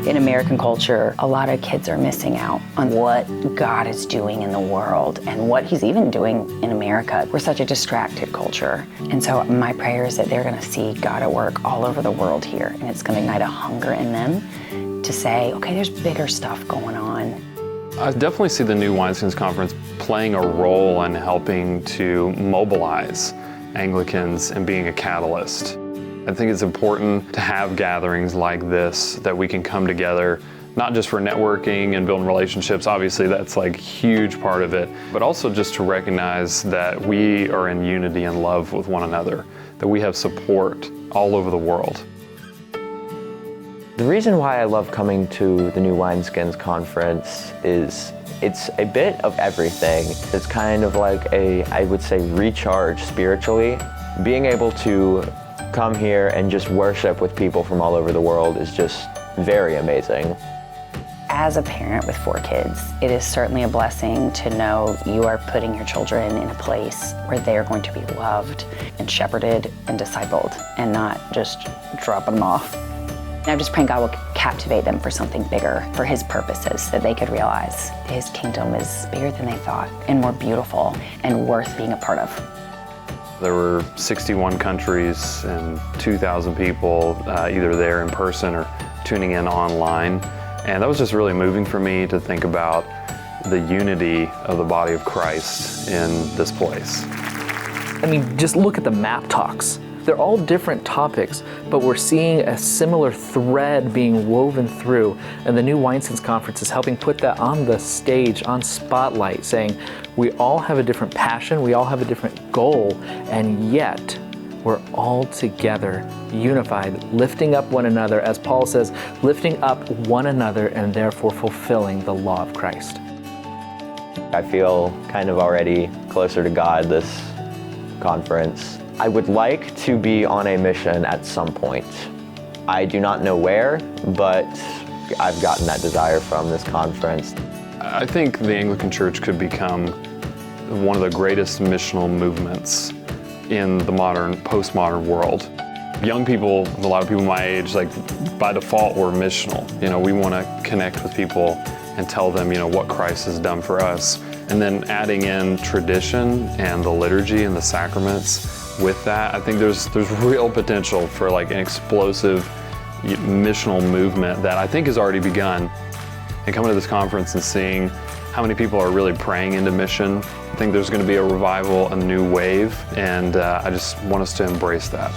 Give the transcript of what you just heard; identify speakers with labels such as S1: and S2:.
S1: In American culture, a lot of kids are missing out on what God is doing in the world and what he's even doing in America. We're such a distracted culture. And so my prayer is that they're gonna see God at work all over the world here, and it's gonna ignite a hunger in them to say, okay, there's bigger stuff going on.
S2: I definitely see the new Wineskins Conference playing a role in helping to mobilize Anglicans and being a catalyst. I think it's important to have gatherings like this that we can come together, not just for networking and building relationships, obviously that's like a huge part of it, but also just to recognize that we are in unity and love with one another, that we have support all over the world.
S3: The reason why I love coming to the new Wineskins Conference is it's a bit of everything. It's kind of like I would say, recharge spiritually. Being able to come here and just worship with people from all over the world is just very amazing.
S1: As a parent with 4 kids, it is certainly a blessing to know you are putting your children in a place where they are going to be loved and shepherded and discipled and not just dropping them off. And I'm just praying God will captivate them for something bigger, for his purposes, that they could realize his kingdom is bigger than they thought and more beautiful and worth being a part of.
S2: There were 61 countries and 2,000 people either there in person or tuning in online. And that was just really moving for me to think about the unity of the body of Christ in this place.
S4: I mean, just look at the map talks. They're all different topics, but we're seeing a similar thread being woven through, and the new Wineskins Conference is helping put that on the stage, on spotlight, saying we all have a different passion, we all have a different goal, and yet we're all together, unified, lifting up one another, as Paul says, lifting up one another and therefore fulfilling the law of Christ.
S3: I feel kind of already closer to God this conference. I would like to be on a mission at some point. I do not know where, but I've gotten that desire from this conference.
S2: I think the Anglican Church could become one of the greatest missional movements in the postmodern world. Young people, a lot of people my age, like by default, we're missional. You know, we want to connect with people and tell them, you know, what Christ has done for us. And then adding in tradition and the liturgy and the sacraments with that, I think there's real potential for like an explosive missional movement that I think has already begun. And coming to this conference and seeing how many people are really praying into mission, I think there's going to be a revival, a new wave, and I just want us to embrace that.